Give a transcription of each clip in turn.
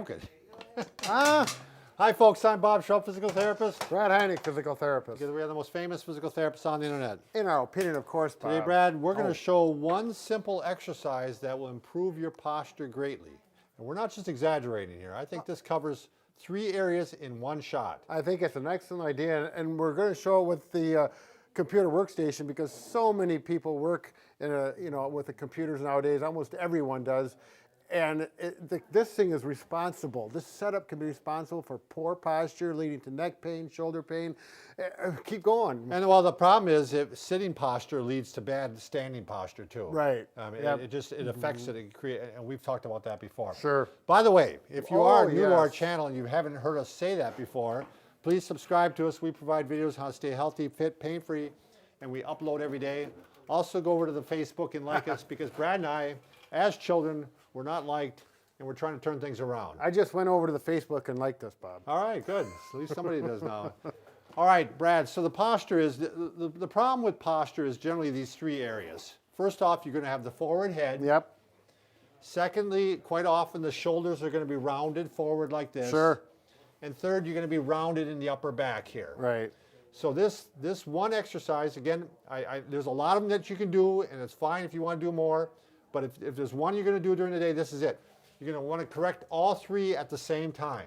broke it. Hi, folks. I'm Bob Schrupp, physical therapist. Brad Heineck, physical therapist. Together we are the most famous physical therapists on the internet. In our opinion, of course, Bob. Today, Brad, we're going to show one simple exercise that will improve your posture greatly. And we're not just exaggerating here. I think this covers 3 areas in one shot. I think it's an excellent idea, and we're going to show it with the computer workstation because so many people work in with the computers nowadays. Almost everyone does. And this thing is responsible. This setup can be responsible for poor posture, leading to neck pain, shoulder pain. Keep going. And well, the problem is if sitting posture leads to bad standing posture too. Right. Yep. It affects it. And we've talked about that before. Sure. By the way, if you are new to our yes. channel and you haven't heard us say that before, please subscribe to us. We provide videos on how to stay healthy, fit, pain-free, and we upload every day. Also go over to the Facebook and like us because Brad and I, as children, we're not liked, and we're trying to turn things around. I just went over to the Facebook and liked us, Bob. All right, good. At least somebody does now. All right, Brad, so the posture is, the problem with posture is generally these 3 areas. First off, you're going to have the forward head. Yep. Secondly, quite often the shoulders are going to be rounded forward like this. Sure. And third, you're going to be rounded in the upper back here. Right. So this one exercise, again, there's a lot of them that you can do, and it's fine if you want to do more. But if there's one you're going to do during the day, this is it. You're going to want to correct all 3 at the same time.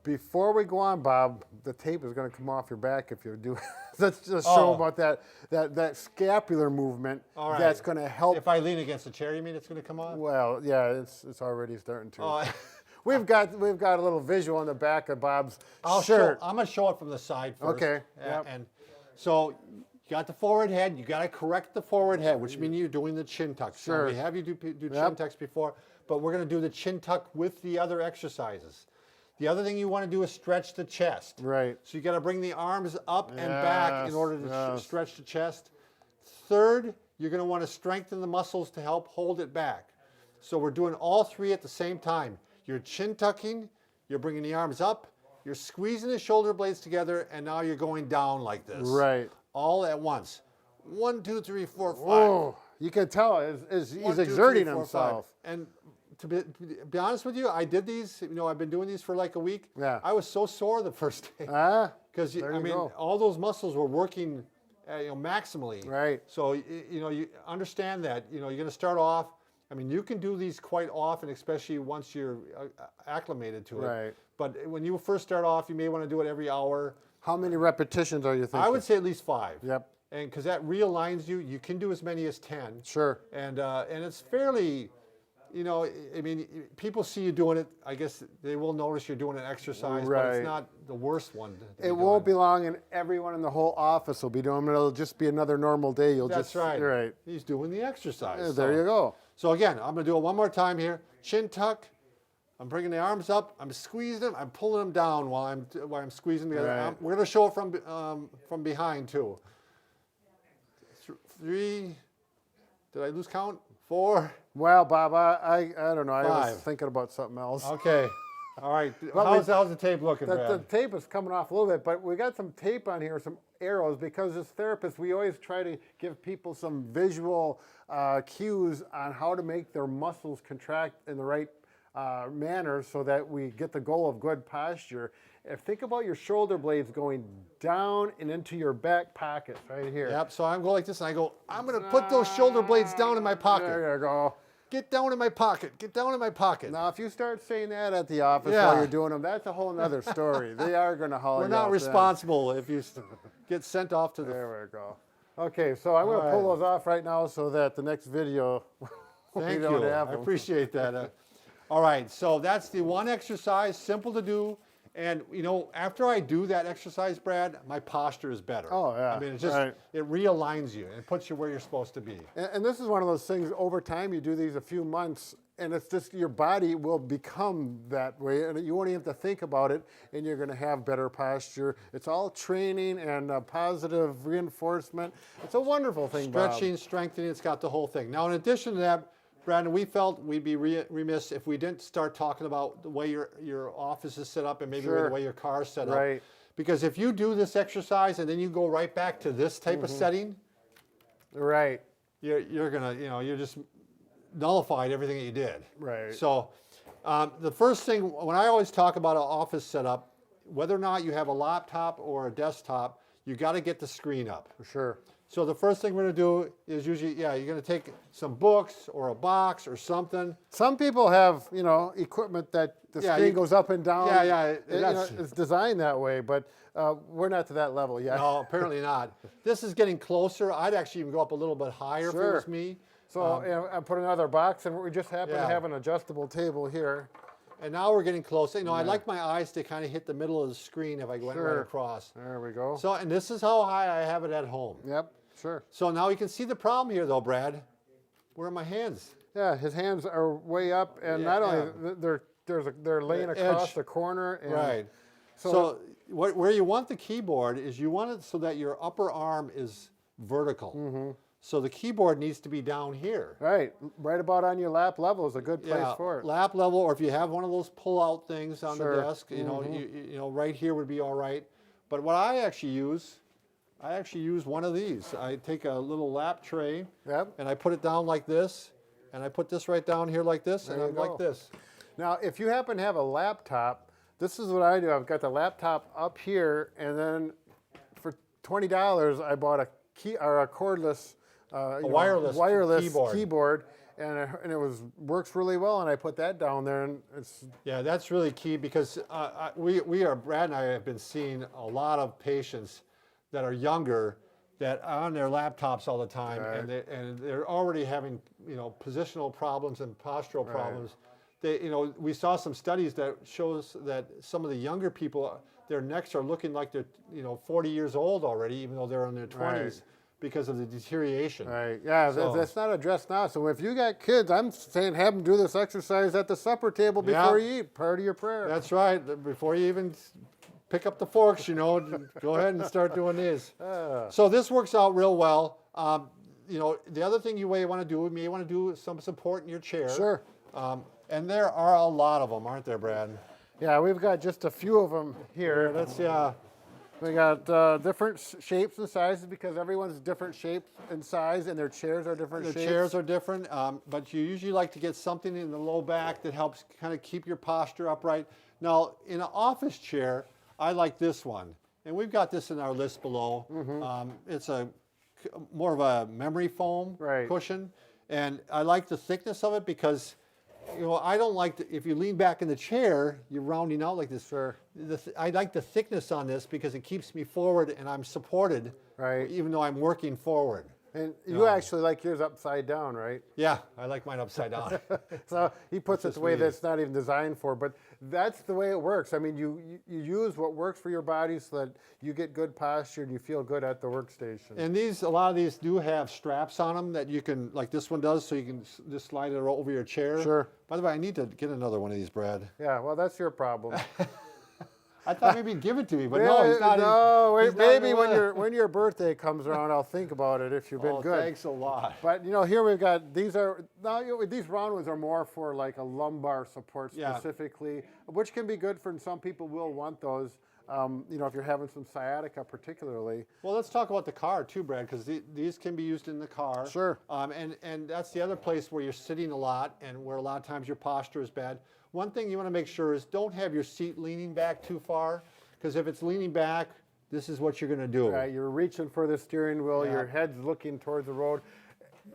Before we go on, Bob, the tape is going to come off your back if you do. Let's just show about that scapular movement. All right. That's going to help. If I lean against the chair, you mean it's going to come off? Well, yeah, it's already starting to. Oh, We've got a little visual on the back of Bob's I'm shirt. going to show it from the side first. Okay. Yep. And so you got the forward head. You got to correct the forward head, which means you're doing the chin tuck. Sure. So we have you do chin tucks before, but we're going to do the chin tuck with the other exercises. The other thing you want to do is stretch the chest. Right. So you got to bring the arms up and back in order to stretch the chest. Third, you're going to want to strengthen the muscles to help hold it back. So we're doing all 3 at the same time. You're chin tucking, you're bringing the arms up, you're squeezing the shoulder blades together, and now you're going down like this. Right. All at once. 1, 2, 3, 4, 5. Oh, you can tell he's exerting himself. And to be honest with you, I did these, I've been doing these for like a week. Yeah. I was so sore the first day. Because, all those muscles were working maximally. Right. So, you understand that, you're going to start off. You can do these quite often, especially once you're acclimated to it. Right. But when you first start off, you may want to do it every hour. How many repetitions are you thinking? I would say at least 5. Yep. And because that realigns you, you can do as many as 10. Sure. And it's fairly, people see you doing it. I guess they will notice you're doing an exercise, but it's not the worst one. It won't be long, and everyone in the whole office will be doing it. It'll just be another normal day. That's right. Right. He's doing the exercise. Yeah, there you go. So again, I'm going to do it one more time here. Chin tuck. I'm bringing the arms up. I'm squeezing them. I'm pulling them down while I'm squeezing together. Right. We're going to show it from behind too. 3. Did I lose count? 4. Well, Bob, I don't know. 5. I was thinking about something else. Okay. All right. How's the tape looking, The Brad? tape is coming off a little bit, but we got some tape on here, some arrows, because as therapists, we always try to give people some visual cues on how to make their muscles contract in the right manner so that we get the goal of good posture. Think about your shoulder blades going down and into your back pockets right here. Yep, so I'm going like this, and I'm going to put those shoulder blades down in my pocket. There you go. Get down in my pocket. Get down in my pocket. Now, if you start saying that at the office while you're doing them, that's a whole other story. They are going to haul you We're not out responsible if you get sent off to the... There we go. Okay, so I'm going to pull those off right now so that the next video Thank you. I appreciate that. All right, so that's the one exercise, simple to do. And, after I do that exercise, Brad, my posture is better. Oh, yeah. It realigns you and puts you where you're supposed to be. And this is one of those things, over time, you do these a few months, and it's just your body will become that way, and you won't even have to think about it, and you're going to have better posture. It's all training and positive reinforcement. It's a wonderful thing, Stretching, Bob. strengthening, it's got the whole thing. Now, in addition to that, Brandon, we felt we'd be remiss if we didn't start talking about the way your office is set up and maybe the way your car is set up. Right. Because if you do this exercise and then you go right back to this type of setting, Right. you're gonna, you're just nullified everything that you did. Right. So The first thing, when I always talk about an office setup, whether or not you have a laptop or a desktop, you got to get the screen up. For sure. So the first thing we're going to do is usually, you're going to take some books or a box or something. Some people have, equipment that the screen goes up and down. It's designed that way, but we're not to that level yet. No, apparently not. This is getting closer. I'd actually even go up a little bit higher if it was me. So I put another box, and we just happen to have an adjustable table here. And now we're getting close. I like my eyes to kind of hit the middle of the screen if I went right across. There we go. So, and this is how high I have it at home. Yep, sure. So now you can see the problem here, though, Brad. Where are my hands? Yeah, his hands are way up, and not only they're laying across the corner. And right. So where you want the keyboard is you want it so that your upper arm is vertical. Mm-hmm. So the keyboard needs to be down here. Right about on your lap level is a good place for it. Lap level, or if you have one of those pull-out things on the desk, right here would be all right. But what I actually use one of these. I take a little lap tray, and I put it down like this, and I put this right down here like this, and I'm like this. Now, if you happen to have a laptop, this is what I do. I've got the laptop up here, and then for $20, I bought a cordless. Wireless keyboard, and it works really well. And I put that down there, and it's that's really key because Brad and I have been seeing a lot of patients that are younger that are on their laptops all the time, and they're already having positional problems and postural problems. We saw some studies that shows that some of the younger people, their necks are looking like they're 40 years old already, even though they're in their 20s. Because of the deterioration. Right, yeah, that's not addressed now. So if you got kids, I'm saying have them do this exercise at the supper table before you eat, part of your prayer. That's right, before you even pick up the forks, go ahead and start doing these. So this works out real well. The other thing you may want to do, you may want to do some support in your chair. Sure. And there are a lot of them, aren't there, Brad? Yeah, we've got just a few of them here. We got different shapes and sizes because everyone's different shapes and size, and their chairs are different shapes. Their chairs are different, but you usually like to get something in the low back that helps kind of keep your posture upright. Now, in an office chair, I like this one, and we've got this in our list below. Mm-hmm. It's more of a memory foam cushion, and I like the thickness of it because I don't like if you lean back in the chair, you're rounding out like this. Sure. I like the thickness on this because it keeps me forward and I'm supported, even though I'm working forward. And you actually like yours upside down, right? Yeah, I like mine upside down. So he puts it the way that's not even designed for, but that's the way it works. I mean, you use what works for your body so that you get good posture and you feel good at the workstation. And a lot of these do have straps on them that you can, like this one does, so you can just slide it over your chair. Sure. By the way, I need to get another one of these, Brad. Yeah, well, that's your problem. I thought maybe he'd give it to me, but no, he's not. No, maybe when your birthday comes around, I'll think about it if you've been good. Thanks a lot. But here we've got these round ones are more for like a lumbar support specifically, which can be good for some people will want those. If you're having some sciatica particularly. Well, let's talk about the car too, Brad, because these can be used in the car. Sure. And that's the other place where you're sitting a lot and where a lot of times your posture is bad. One thing you want to make sure is don't have your seat leaning back too far, because if it's leaning back, this is what you're going to do. Right, you're reaching for the steering wheel, your head's looking towards the road.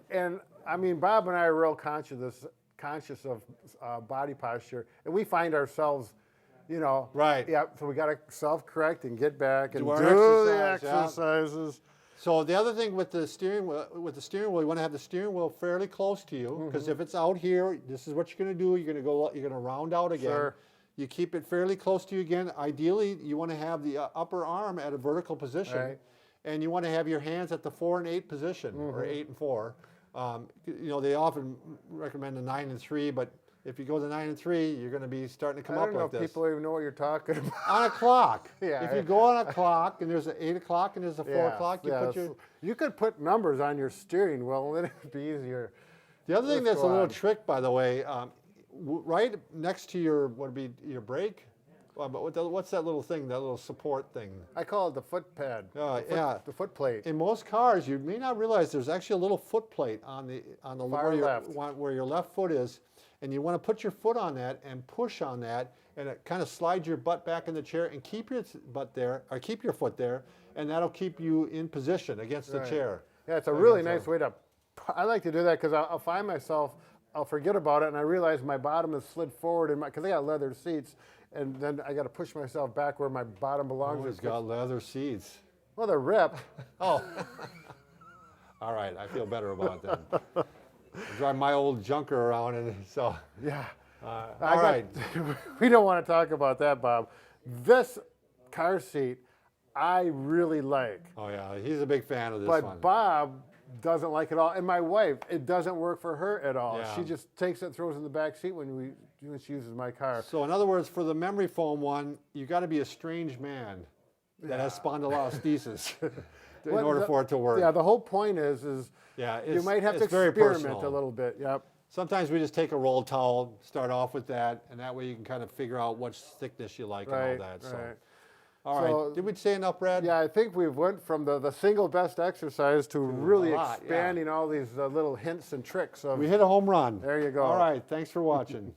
And I mean, Bob and I are real conscious of body posture, and we find ourselves, Right. Yeah, so we got to self-correct and get back and do the exercises. So the other thing with the steering wheel, you want to have the steering wheel fairly close to you, because if it's out here, this is what you're going to do. You're going to round out again. Sure. You keep it fairly close to you again. Ideally, you want to have the upper arm at a vertical position, and you want to have your hands at the 4 and 8 position, or 8 and 4. They often recommend the 9 and 3, but if you go to 9 and 3, you're going to be starting to come up like this. I don't know if people even know what you're talking about. On a clock. If you go on a clock and there's an 8 o'clock and there's a 4 o'clock, you could put numbers on your steering wheel and it would be easier. The other thing that's a little trick, by the way, right next to your brake, what's that little thing, that little support thing? I call it the foot pad. The foot plate. In most cars, you may not realize there's actually a little foot plate on the where your left and you want to put your foot on that and push on that, and it kind of slides your butt back in the chair and keep your butt there, or keep your foot there, and that'll keep you in position against the chair. Yeah, it's a really nice way to, I like to do that because I'll find myself, I'll forget about it, and I realize my bottom is slid forward, because I got leather seats, and then I got to push myself back where my bottom belongs. Oh, it's got leather seats. Well, they're ripped. Oh. All right, I feel better about that. I drive my old junker around, and so. Yeah. All right. We don't want to talk about that, Bob. This car seat, I really like. Oh yeah, he's a big fan of this but one. Bob doesn't like it all, and my wife, it doesn't work for her at all. Yeah. She just takes it, throws it in the back seat when she uses my car. So in other words, for the memory foam one, you got to be a strange man that has spondylolisthesis in order for it to work. Yeah, the whole point is Yeah, you might have to very experiment personal. a little bit. Yep. Sometimes we just take a roll towel, start off with that, and that way you can kind of figure out what thickness you like and all that. So, all right. Did we say enough, Brad? Yeah, I think we went from the single best exercise to really a lot, expanding all these little hints and tricks. We hit a home run. There you go. All right. Thanks for watching.